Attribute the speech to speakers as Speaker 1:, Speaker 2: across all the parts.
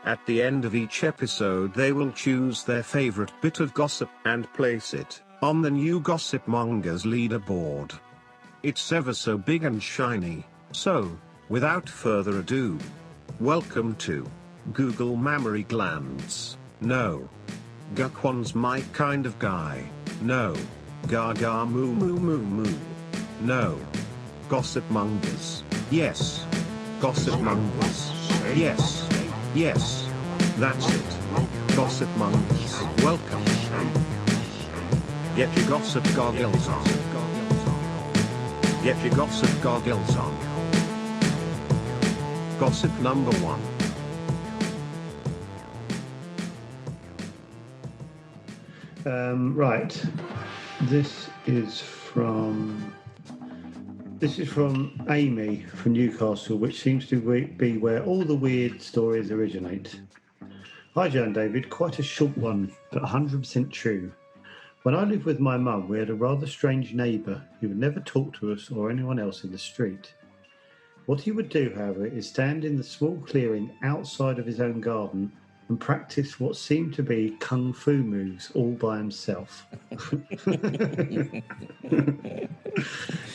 Speaker 1: At the end of each episode they will choose their favorite bit of gossip and place it on the new Gossipmongers leaderboard. It's ever so big and shiny, so, without further ado, welcome to Google Mammary Glands. No. Guckwon's my kind of guy. No. Gaga moo moo moo moo. No. Gossipmongers. Yes. Gossipmongers. Yes. Yes. That's it. Gossipmongers. Welcome. Get your gossip goggles on. Get your gossip goggles on. Gossip number 1.
Speaker 2: Right. This is from Amy from Newcastle, which seems to be where all the weird stories originate. Hi, Joe and David. Quite a short one, but 100% true. When I lived with my mum, we had a rather strange neighbour who would never talk to us or anyone else in the street. What he would do, however, is stand in the small clearing outside of his own garden and practice what seemed to be kung fu moves all by himself.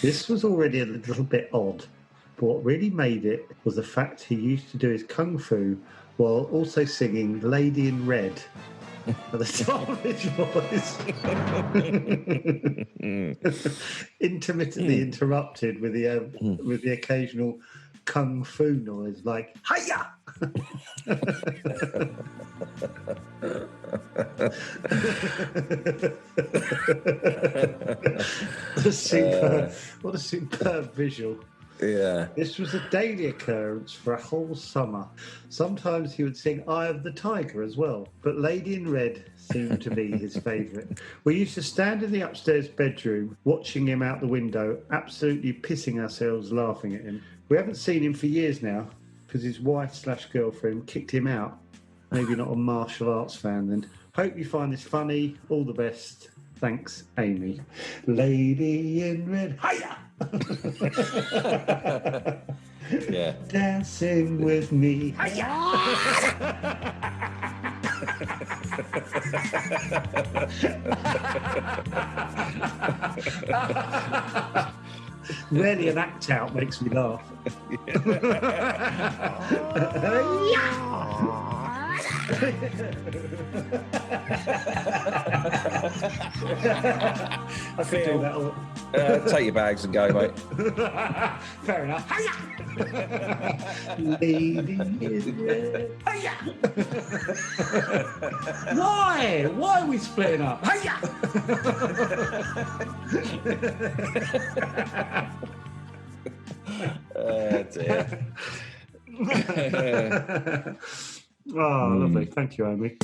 Speaker 2: This was already a little bit odd, but what really made it was the fact he used to do his kung fu while also singing Lady in Red at the top of his voice. Intermittently interrupted with the occasional kung fu noise like hiya. What a superb visual.
Speaker 3: Yeah.
Speaker 2: This was a daily occurrence for a whole summer. Sometimes he would sing Eye of the Tiger as well, but Lady in Red seemed to be his favourite. We used to stand in the upstairs bedroom watching him out the window, absolutely pissing ourselves laughing at him. We haven't seen him for years now because his wife/girlfriend kicked him out. Maybe not a martial arts fan then. Hope you find this funny. All the best. Thanks, Amy. Lady in Red. Hiya!
Speaker 3: Yeah.
Speaker 2: Dancing with me. Rarely an act out makes me laugh. I could do that all.
Speaker 3: Take your bags and go, mate.
Speaker 2: Fair enough. Lady in Red. Why? Why are we splitting up?
Speaker 3: Oh dear.
Speaker 2: Oh, lovely. Thank you, Amy.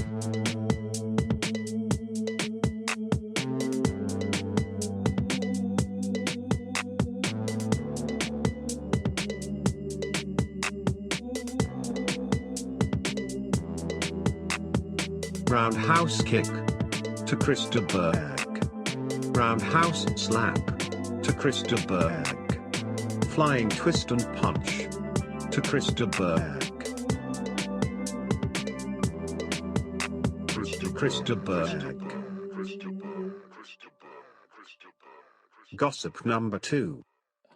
Speaker 1: Roundhouse kick to Krista Burgh. Roundhouse slap to Krista Burgh. Flying twist and punch to Krista Burgh. Krista Burgh. Gossip number 2.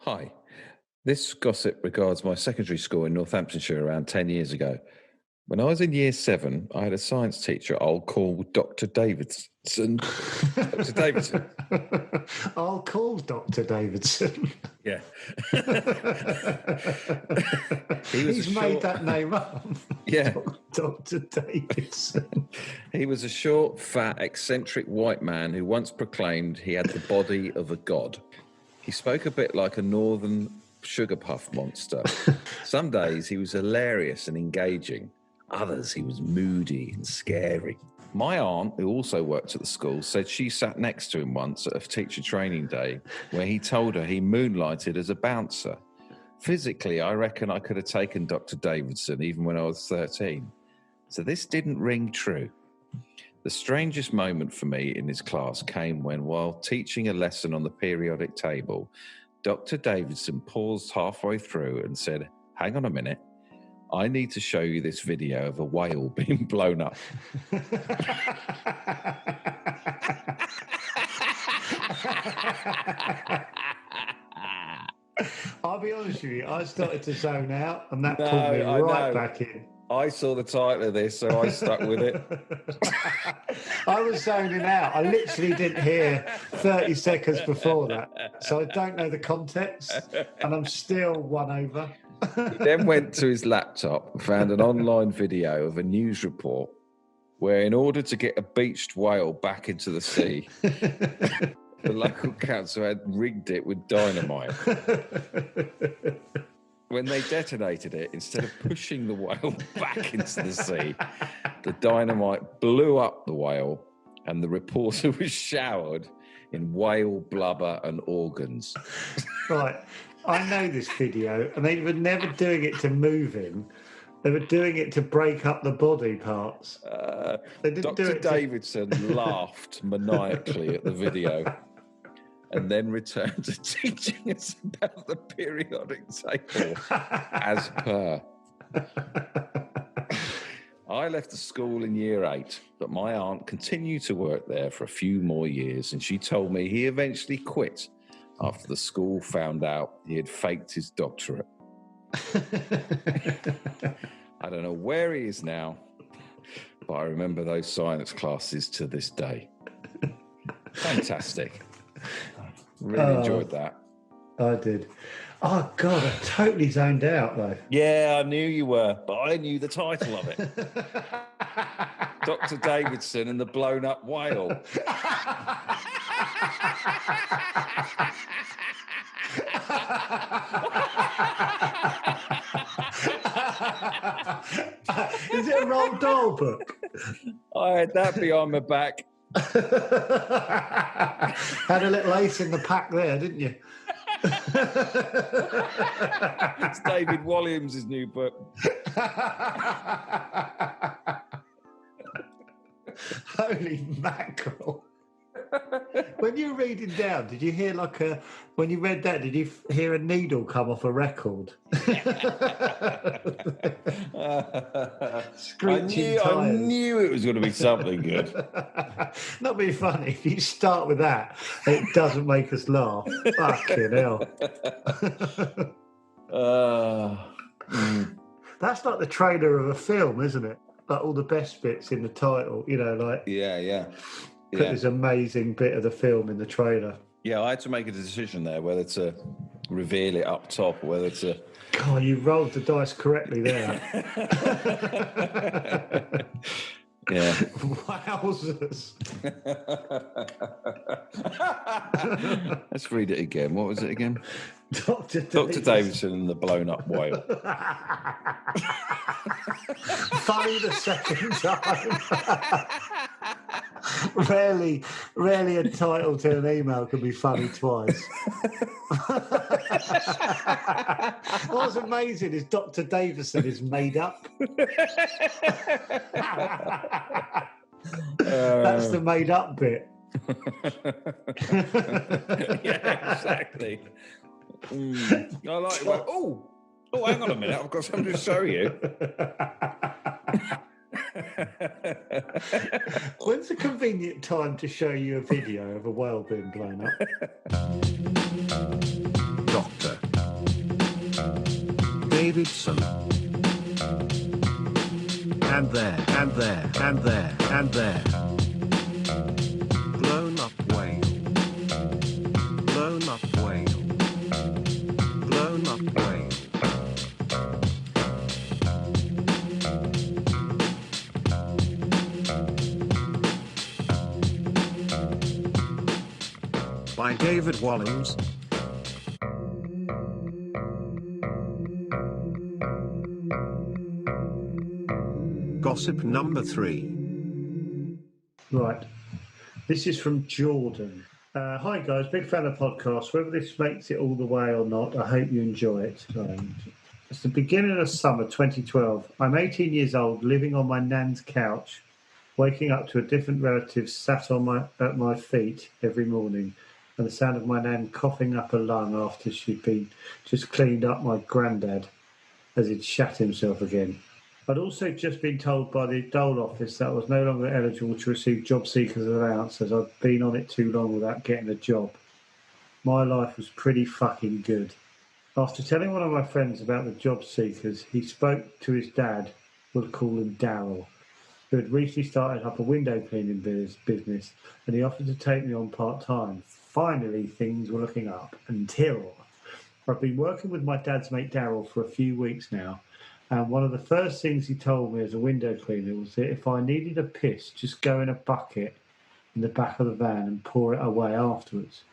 Speaker 3: Hi. This gossip regards my secondary school in Northamptonshire around 10 years ago. When I was in year 7, I had a science teacher I'll call Dr. Davidson. Dr. Davidson.
Speaker 2: I'll call Dr. Davidson.
Speaker 3: Yeah.
Speaker 2: He's made that name up.
Speaker 3: Yeah.
Speaker 2: Dr. Davidson.
Speaker 3: He was a short, fat, eccentric white man who once proclaimed he had the body of a god. He spoke a bit like a northern sugar puff monster. Some days he was hilarious and engaging. Others, he was moody and scary. My aunt, who also worked at the school, said she sat next to him once at a teacher training day where he told her he moonlighted as a bouncer. Physically, I reckon I could have taken Dr. Davidson even when I was 13. So this didn't ring true. The strangest moment for me in his class came when, while teaching a lesson on the periodic table, Dr. Davidson paused halfway through and said, "Hang on a minute. I need to show you this video of a whale being blown up.
Speaker 2: I'll be honest with you, I started to zone out and that pulled me right back in.
Speaker 3: I saw the title of this, so I stuck with it.
Speaker 2: I was zoning out. I literally didn't hear 30 seconds before that. So I don't know the context, and I'm still won over.
Speaker 3: He then went to his laptop and found an online video of a news report where, in order to get a beached whale back into the sea, the local council had rigged it with dynamite. When they detonated it, instead of pushing the whale back into the sea, the dynamite blew up the whale and the reporter was showered in whale blubber and organs.
Speaker 2: Right. I know this video, and they were never doing it to move him. They were doing it to break up the body parts. They didn't
Speaker 3: Dr.
Speaker 2: do it
Speaker 3: Davidson laughed maniacally at the video and then returned to teaching us about the periodic table as per. I left the school in year 8, but my aunt continued to work there for a few more years, and she told me he eventually quit after the school found out he had faked his doctorate. I don't know where he is now, but I remember those science classes to this day. Fantastic. Really enjoyed that.
Speaker 2: I did. Oh, God, I totally zoned out, though.
Speaker 3: Yeah, I knew you were, but I knew the title of it. Dr. Davidson and the blown up whale.
Speaker 2: Is it a Roald Dahl book?
Speaker 3: I had that behind my back.
Speaker 2: Had a little ace in the pack there, didn't you?
Speaker 3: It's David Walliams' new book.
Speaker 2: Holy mackerel. When you were reading down, did you hear when you read that, did you hear a needle come off a record? Screeching
Speaker 3: I knew it was going to be something good.
Speaker 2: Not being funny. If you start with that, it doesn't make us laugh. Fucking hell. That's like the trailer of a film, isn't it? Like all the best bits in the title,
Speaker 3: Yeah.
Speaker 2: Put this amazing bit of the film in the trailer.
Speaker 3: Yeah, I had to make a decision there whether to reveal it up top or whether to...
Speaker 2: God, you rolled the dice correctly there.
Speaker 3: Yeah.
Speaker 2: Wowzers.
Speaker 3: Let's read it again. What was it again?
Speaker 2: Dr.
Speaker 3: Davidson and the blown up whale.
Speaker 2: Funny the second time. Rarely a title to an email can be funny twice. What's amazing is Dr. Davison is made up. That's the made up bit.
Speaker 3: Yeah, exactly. I like it. Oh, hang on a minute. I've got something to show you.
Speaker 2: When's a convenient time to show you a video of a whale being blown up?
Speaker 1: Dr. Davidson. And there, and there, and there, and there. Blown up whale. Blown up whale. Blown up whale. By David Walliams. Gossip number 3.
Speaker 2: Right. This is from Jordan. Hi guys, big fan of podcasts. Whether this makes it all the way or not, I hope you enjoy it. It's the beginning of summer 2012. I'm 18 years old, living on my nan's couch, waking up to a different relative sat at my feet every morning, and the sound of my nan coughing up a lung after she'd been just cleaned up my granddad. as he'd shat himself again. I'd also just been told by the dole office that I was no longer eligible to receive job seekers allowance as I'd been on it too long without getting a job. My life was pretty fucking good. After telling one of my friends about the job seekers, he spoke to his dad, we'll call him Daryl, who had recently started up a window cleaning business, and he offered to take me on part-time. Finally, things were looking up until I've been working with my dad's mate Daryl for a few weeks now, and one of the first things he told me as a window cleaner was that if I needed a piss, just go in a bucket in the back of the van and pour it away afterwards.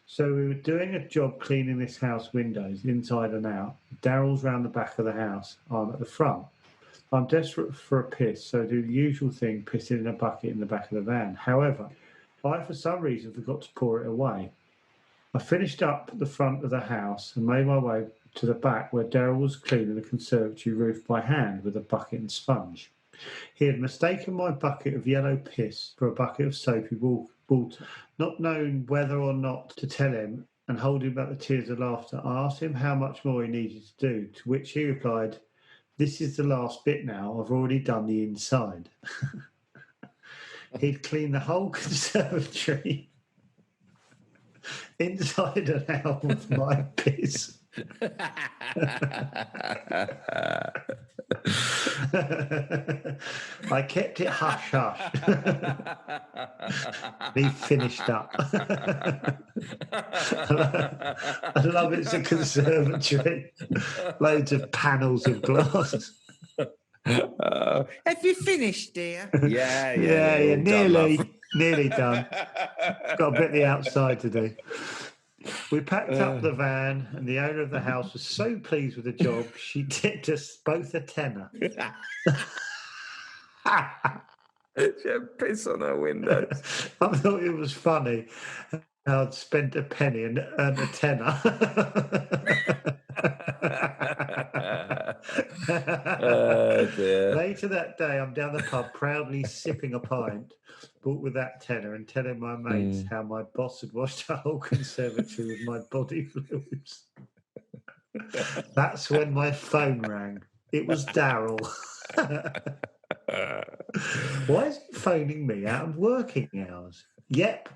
Speaker 2: So we were doing a job cleaning this house windows inside and out. Daryl's round the back of the house. I'm at the front. I'm desperate for a piss, so I do the usual thing, pissing in a bucket in the back of the van. However, I, for some reason, forgot to pour it away. I finished up the front of the house and made my way to the back where Daryl was cleaning the conservatory roof by hand with a bucket and sponge. He had mistaken my bucket of yellow piss for a bucket of soapy water. Not knowing whether or not to tell him and holding back the tears of laughter, I asked him how much more he needed to do, to which he replied, "This is the last bit now, I've already done the inside." He'd cleaned the whole conservatory inside and out with my piss. I kept it hush-hush. He finished up. I love it's a conservatory. Loads of panels of glass.
Speaker 4: Have you finished, dear?
Speaker 3: Yeah,
Speaker 2: Nearly done. Got a bit of the outside to do. We packed up the van, and the owner of the house was so pleased with the job, she tipped us both a tenner.
Speaker 3: She had piss on her windows.
Speaker 2: I thought it was funny how I'd spent a penny and earned a tenner.
Speaker 3: Oh, dear.
Speaker 2: Later that day, I'm down the pub proudly sipping a pint bought with that tenner and telling my mates how my boss had washed the whole conservatory with my body fluids. That's when my phone rang. It was Daryl. Why is he phoning me out of working hours? Yep,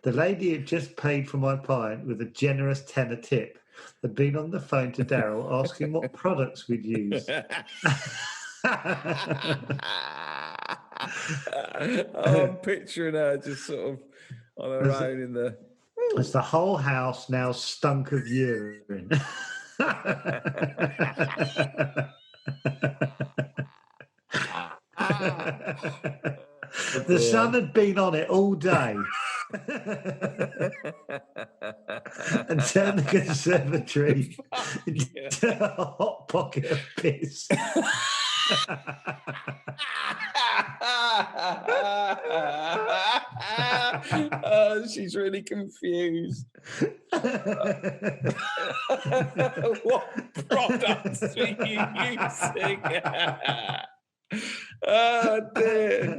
Speaker 2: the lady had just paid for my pint with a generous tenner tip had been on the phone to Daryl asking what products we'd use.
Speaker 3: I'm picturing her just sort of on her own in the...
Speaker 2: As the whole house now stunk of urine. The sun had been on it all day and turned the conservatory into a hot pocket of piss.
Speaker 3: Oh, she's really confused. What products were you using? Oh dear,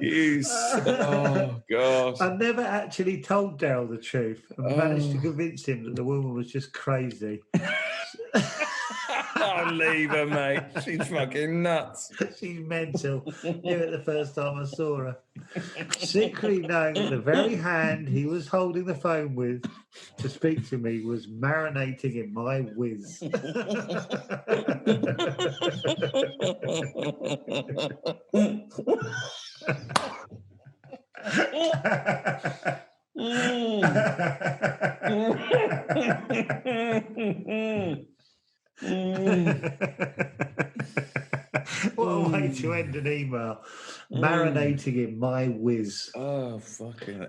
Speaker 3: oh gosh.
Speaker 2: I never actually told Daryl the truth and managed to convince him that the woman was just crazy.
Speaker 3: I'll leave her, mate. She's fucking nuts.
Speaker 2: She's mental. Knew it the first time I saw her. Secretly knowing that the very hand he was holding the phone with to speak to me was marinating in my whiz. What a way to end an email. Marinating in my whiz.
Speaker 3: Oh, fucking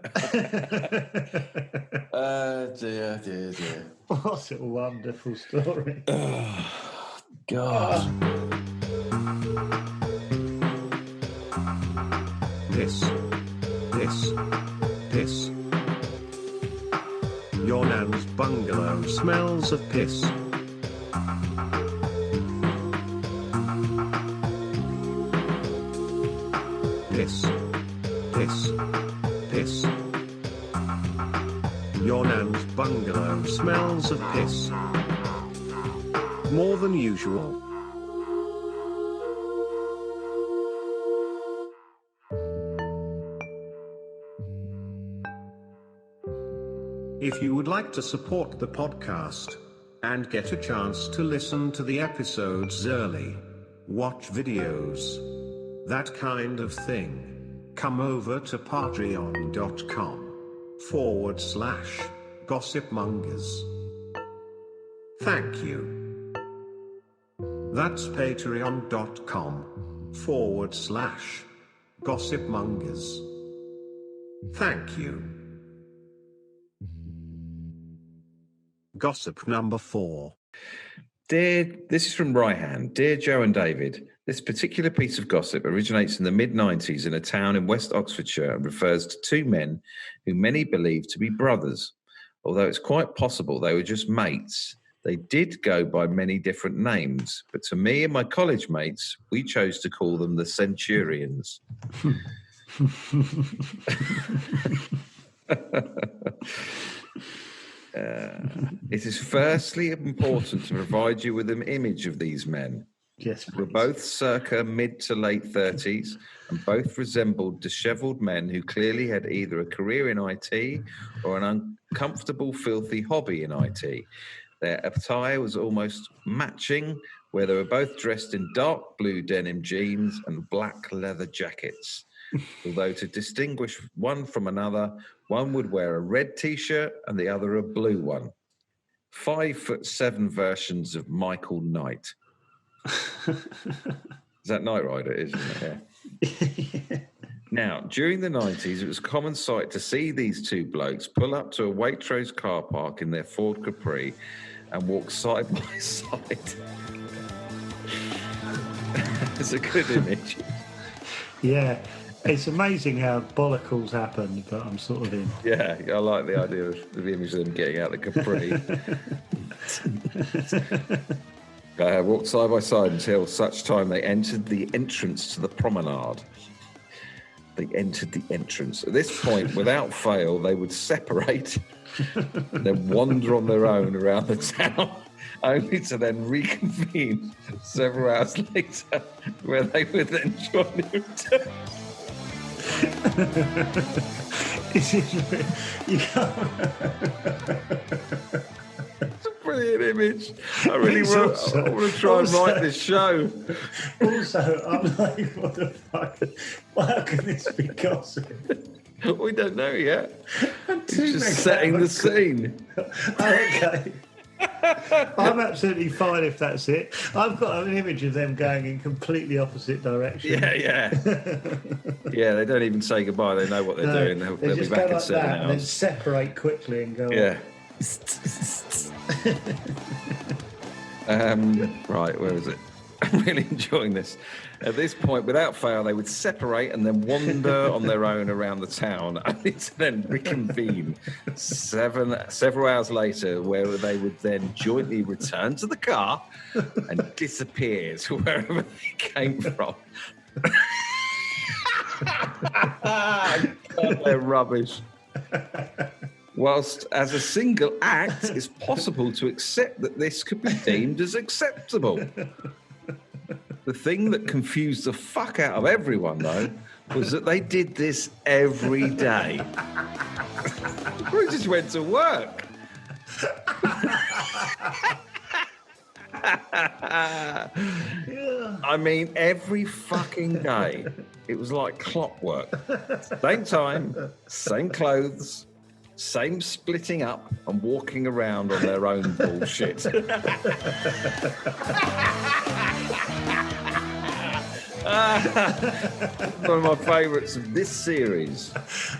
Speaker 3: dear.
Speaker 2: What a wonderful story.
Speaker 3: Oh, God.
Speaker 1: Piss. Your nan's bungalow smells of piss. Piss. Your nan's bungalow smells of piss. More than usual. If you would like to support the podcast and get a chance to listen to the episodes early, watch videos, that kind of thing, come over to patreon.com/Gossipmongers. Thank you. That's patreon.com/Gossipmongers. Thank you. Gossip number 4.
Speaker 3: This is from Ryhan. Dear Joe and David, this particular piece of gossip originates in the mid-90s in a town in West Oxfordshire and refers to two men who many believe to be brothers. Although it's quite possible they were just mates, they did go by many different names. But to me and my college mates, we chose to call them the Centurians. It is firstly important to provide you with an image of these men.
Speaker 2: Yes, please.
Speaker 3: We're both circa mid to late 30s and both resembled dishevelled men who clearly had either a career in IT or an uncomfortable, filthy hobby in IT. Their attire was almost matching, where they were both dressed in dark blue denim jeans and black leather jackets. Although to distinguish one from another, one would wear a red t-shirt and the other a blue one. 5'7" versions of Michael Knight. Is that Knight Rider, isn't it? Yeah. Now, during the 90s, it was a common sight to see these two blokes pull up to a Waitrose car park in their Ford Capri and walk side by side. It's a good image.
Speaker 2: Yeah. It's amazing how bollicles happen, but I'm sort of in.
Speaker 3: Yeah, I like the idea of the image of them getting out the Capri. Walked side by side until such time they entered the entrance to the promenade. They entered the entrance. At this point, without fail, they would separate and then wander on their own around the town, only to then reconvene several hours later, where they would then join the return.
Speaker 2: It's
Speaker 3: a brilliant image. I really want to try and write this show.
Speaker 2: Also, I'm like, what the fuck? How can this be gossip?
Speaker 3: We don't know yet. It's just setting the scene.
Speaker 2: Okay. I'm absolutely fine if that's it. I've got an image of them going in completely opposite direction.
Speaker 3: Yeah. Yeah, they don't even say goodbye. They know what they're doing. They'll be back in 7 hours.
Speaker 2: And then separate quickly and go
Speaker 3: on. Right, where is it? I'm really enjoying this. At this point, without fail, they would separate and then wander on their own around the town, only to then reconvene several hours later, where they would then jointly return to the car and disappear to wherever they came from. God, they're rubbish. Whilst as a single act, it's possible to accept that this could be deemed as acceptable. The thing that confused the fuck out of everyone, though, was that they did this every day. We just went to work. I mean, every fucking day. It was like clockwork. Same time, same clothes, same splitting up and walking around on their own bullshit. One of my favourites of this series.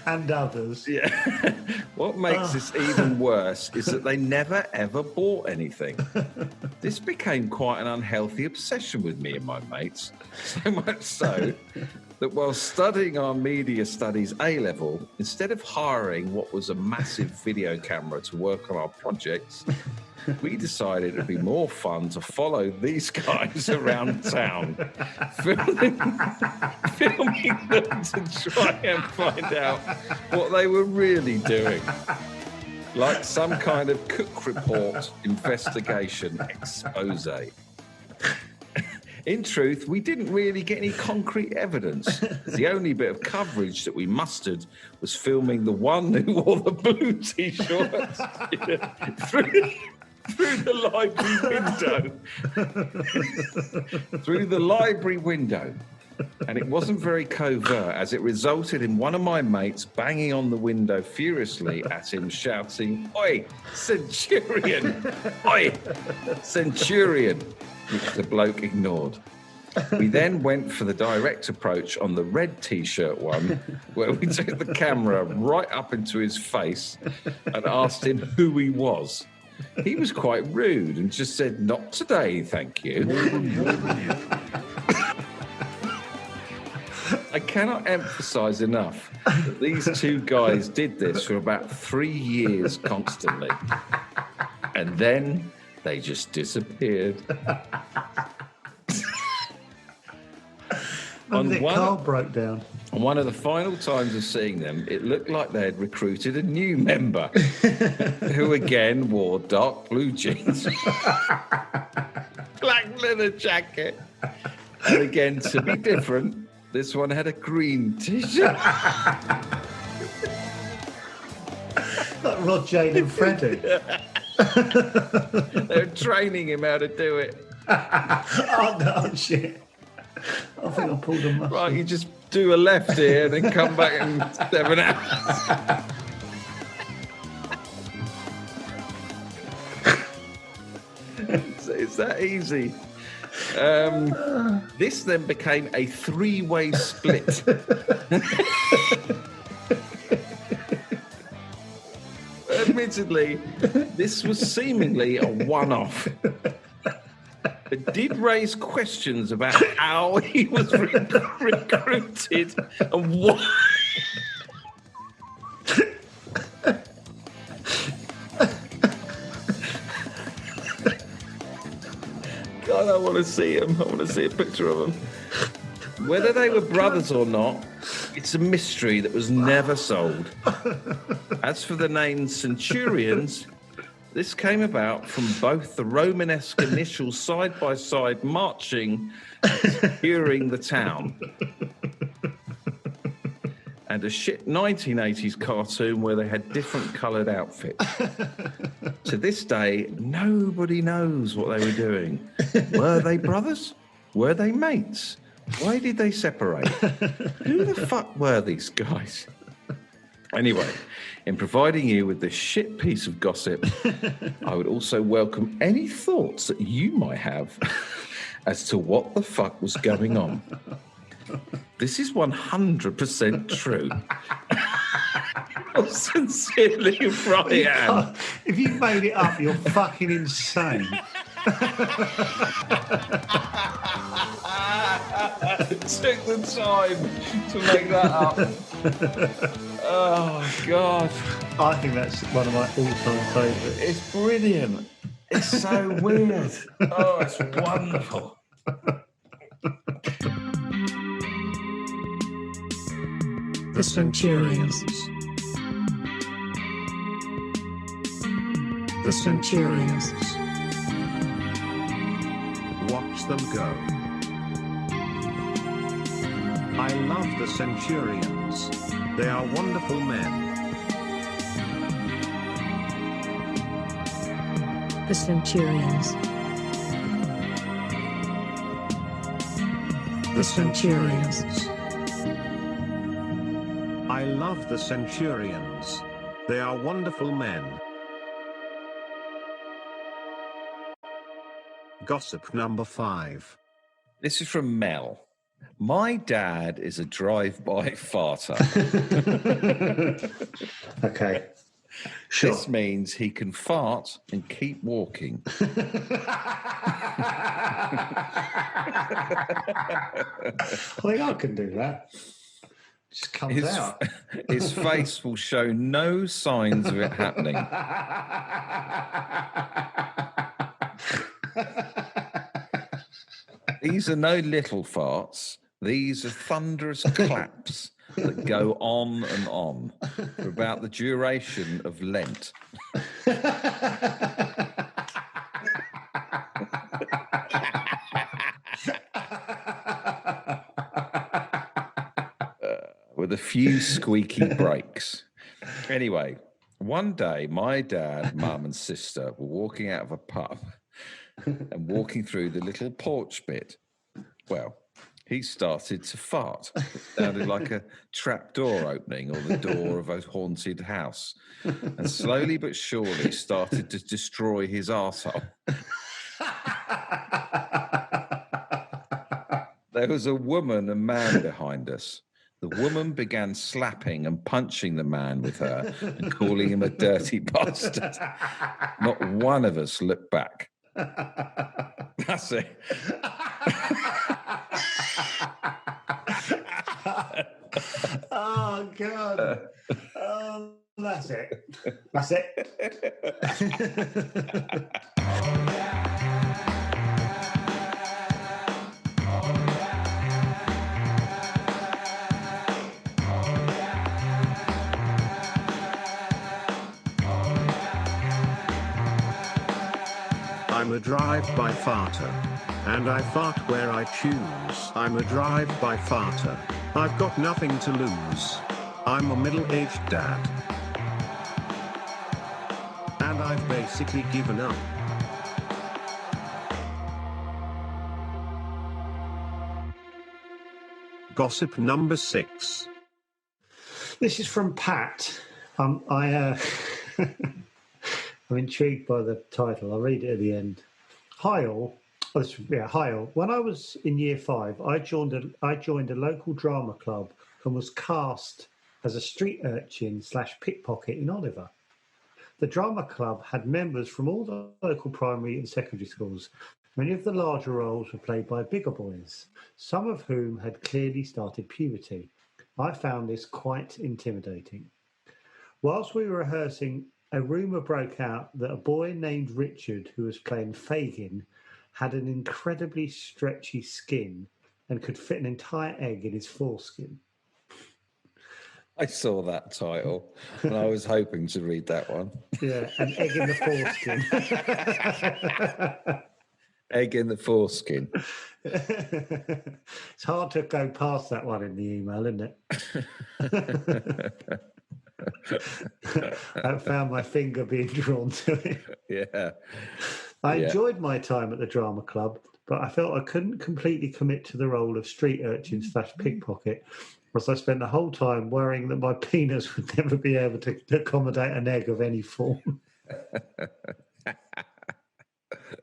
Speaker 2: And others.
Speaker 3: Yeah. What makes this even worse is that they never ever bought anything. This became quite an unhealthy obsession with me and my mates. So much so that while studying our media studies A-level, instead of hiring what was a massive video camera to work on our projects, we decided it'd be more fun to follow these guys around town, filming them to try and find out what they were really doing. Like some kind of Cook report investigation expose. In truth, we didn't really get any concrete evidence. The only bit of coverage that we mustered was filming the one who wore the blue T-shirt through the library window. And it wasn't very covert, as it resulted in one of my mates banging on the window furiously at him, shouting, "Oi, Centurion! Oi, Centurion!" which the bloke ignored. We then went for the direct approach on the red T-shirt one, where we took the camera right up into his face and asked him who he was. He was quite rude and just said, "Not today, thank you." I cannot emphasize enough that these two guys did this for about 3 years constantly. And then they just disappeared.
Speaker 2: And their car broke down.
Speaker 3: On one of the final times of seeing them, it looked like they had recruited a new member who again wore dark blue jeans, black leather jacket, and again, to be different, this one had a green T-shirt.
Speaker 2: Like Rod, Jane and Freddie.
Speaker 3: They're training him how to do it.
Speaker 2: Oh, no, shit. I think I pulled a muscle.
Speaker 3: Right, you just do a left here and then come back in 7 hours. It's that easy. This then became a 3-way split. Admittedly, this was seemingly a one-off. It did raise questions about how he was recruited and why. God, I want to see him. I want to see a picture of him. Whether they were brothers or not, it's a mystery that was never solved. As for the name Centurians, this came about from both the Romanesque initials side-by-side marching and securing the town, and a shit 1980s cartoon where they had different coloured outfits. To this day, nobody knows what they were doing. Were they brothers? Were they mates? Why did they separate? Who the fuck were these guys? Anyway, in providing you with this shit piece of gossip, I would also welcome any thoughts that you might have as to what the fuck was going on. This is 100% true. Sincerely, Brian.
Speaker 2: If you've made it up, you're fucking insane.
Speaker 3: Took the time to make that up. Oh, God.
Speaker 2: I think that's one of my all-time favourites.
Speaker 3: It's brilliant. It's so weird. Oh, it's wonderful.
Speaker 1: The Centurions. The Centurions. Watch them go. I love the Centurions. They are wonderful men.
Speaker 4: The Centurions.
Speaker 1: The Centurions. I love the Centurions. They are wonderful men. Gossip number 5.
Speaker 3: This is from Mel. My dad is a drive-by farter.
Speaker 2: Okay. Sure.
Speaker 3: This means he can fart and keep walking.
Speaker 2: I think I can do that. Just comes out.
Speaker 3: His face will show no signs of it happening. These are no little farts. These are thunderous claps that go on and on for about the duration of Lent. with a few squeaky brakes. Anyway, one day my dad, mum and sister were walking out of a pub and walking through the little porch bit. Well, he started to fart. It sounded like a trap door opening or the door of a haunted house. And slowly but surely started to destroy his arsehole. There was a woman and man behind us. The woman began slapping and punching the man with her and calling him a dirty bastard. Not one of us looked back. That's it.
Speaker 2: Oh, God. Oh, that's it. That's it.
Speaker 1: I'm a drive-by farter. And I fart where I choose. I'm a drive-by farter. I've got nothing to lose. I'm a middle-aged dad. And I've basically given up. Gossip number 6.
Speaker 2: This is from Pat. I'm intrigued by the title. I'll read it at the end. Hi all. Hi all. When I was in year 5, I joined a local drama club and was cast as a street urchin / pickpocket in Oliver. The drama club had members from all the local primary and secondary schools. Many of the larger roles were played by bigger boys, some of whom had clearly started puberty. I found this quite intimidating. Whilst we were rehearsing, a rumour broke out that a boy named Richard, who was playing Fagin, had an incredibly stretchy skin and could fit an entire egg in his foreskin.
Speaker 3: I saw that title and I was hoping to read that one.
Speaker 2: Yeah, an egg in the foreskin.
Speaker 3: Egg in the foreskin.
Speaker 2: It's hard to go past that one in the email, isn't it? I found my finger being drawn to it.
Speaker 3: Yeah.
Speaker 2: I enjoyed my time at the drama club, but I felt I couldn't completely commit to the role of street urchin / pickpocket, as I spent the whole time worrying that my penis would never be able to accommodate an egg of any form.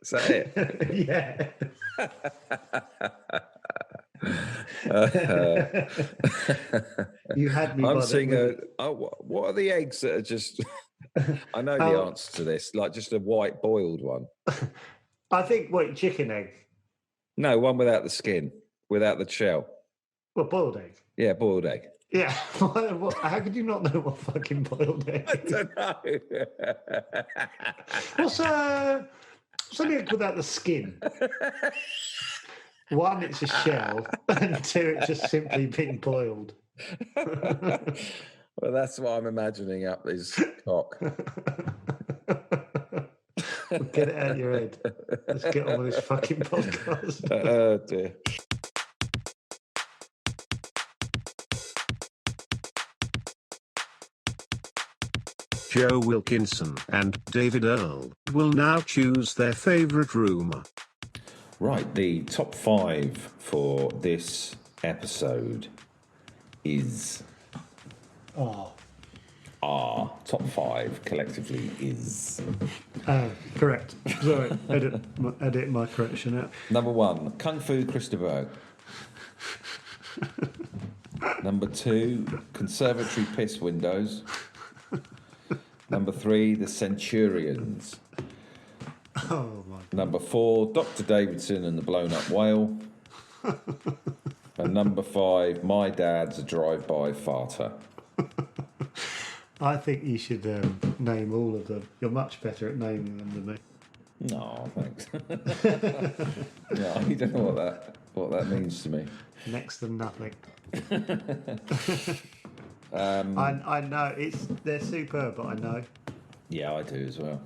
Speaker 3: Is that it?
Speaker 2: Yeah. You had me.
Speaker 3: I'm seeing what are the eggs that are just? I know the answer to this. Like just a white boiled one.
Speaker 2: I think chicken egg.
Speaker 3: No, one without the skin, without the shell.
Speaker 2: Well, boiled egg.
Speaker 3: Yeah, boiled egg.
Speaker 2: Yeah. How could you not know what fucking boiled egg is?
Speaker 3: I don't know.
Speaker 2: What's an egg without the skin? One, it's a shell, and two, it's just simply being boiled.
Speaker 3: Well, that's what I'm imagining up his cock.
Speaker 2: Get it out of your head. Let's get on with this fucking podcast.
Speaker 3: Oh, dear.
Speaker 1: Joe Wilkinson and David Earl will now choose their favourite rumour.
Speaker 3: Right, the top 5 for this episode is... Our top 5 collectively is...
Speaker 2: Correct. Sorry, edit my correction out.
Speaker 3: Number 1, Kung Fu Christopher. Number 2, Conservatory Piss Windows. Number 3, The Centurions.
Speaker 2: Oh, my.
Speaker 3: Number 4, Dr. Davidson and the Blown Up Whale. And number 5, My Dad's a Drive-By Farter.
Speaker 2: I think you should name all of them. You're much better at naming them than me.
Speaker 3: No, thanks. Yeah, you don't know what that means to me.
Speaker 2: Next to nothing. I know they're superb, but I know.
Speaker 3: Yeah, I do as well.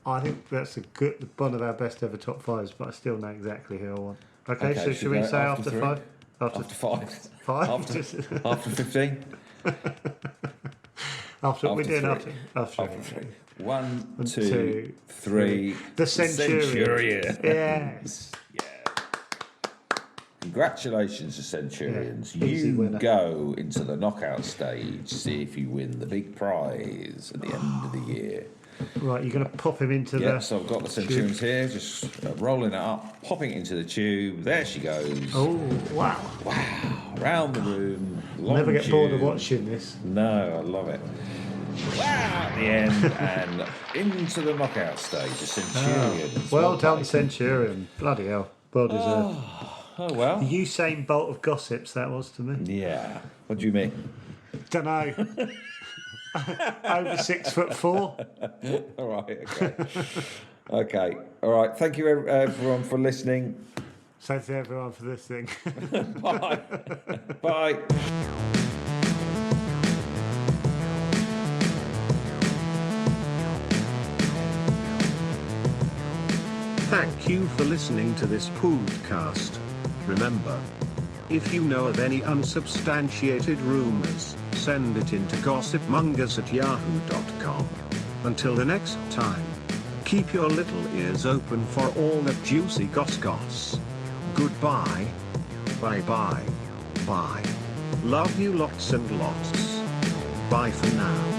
Speaker 2: I think that's one of our best ever top 5s, but I still know exactly who I want. Okay, so should we say after 5?
Speaker 3: After 5.
Speaker 2: 5?
Speaker 3: After 15.
Speaker 2: After we're doing
Speaker 3: 3.
Speaker 2: after
Speaker 3: 3. 1, 2,
Speaker 2: 2,
Speaker 3: 3.
Speaker 2: The Centurions.
Speaker 3: Centurion.
Speaker 2: Yes.
Speaker 3: Yeah. Congratulations, the Centurions.
Speaker 2: Yeah, easy
Speaker 3: You
Speaker 2: winner.
Speaker 3: go into the knockout stage, see if you win the big prize at the end of the year.
Speaker 2: Right, you're going to pop him into
Speaker 3: Yeah,
Speaker 2: the...
Speaker 3: so I've got the Centurions here, just rolling it up, popping it into the tube. There she goes.
Speaker 2: Oh, wow.
Speaker 3: Wow. Around the room. Long
Speaker 2: Never get bored of
Speaker 3: tube.
Speaker 2: watching this.
Speaker 3: No, I love it. Wow, at the end and into the knockout stage, the Centurions.
Speaker 2: Well done,
Speaker 3: played.
Speaker 2: Centurion. Bloody hell. Well deserved.
Speaker 3: Oh, well.
Speaker 2: The Usain Bolt of gossips, that was to me.
Speaker 3: Yeah. What do you mean?
Speaker 2: Don't know. Over 6'4".
Speaker 3: All right, okay. Okay, all right. Thank you, everyone, for listening.
Speaker 2: So to everyone for this thing.
Speaker 3: Bye. Bye.
Speaker 1: Thank you for listening to this podcast. Remember, if you know of any unsubstantiated rumors, send it into gossipmongers@yahoo.com. Until the next time, keep your little ears open for all that juicy goss. Goodbye. Bye. Love you lots and lots. Bye for now.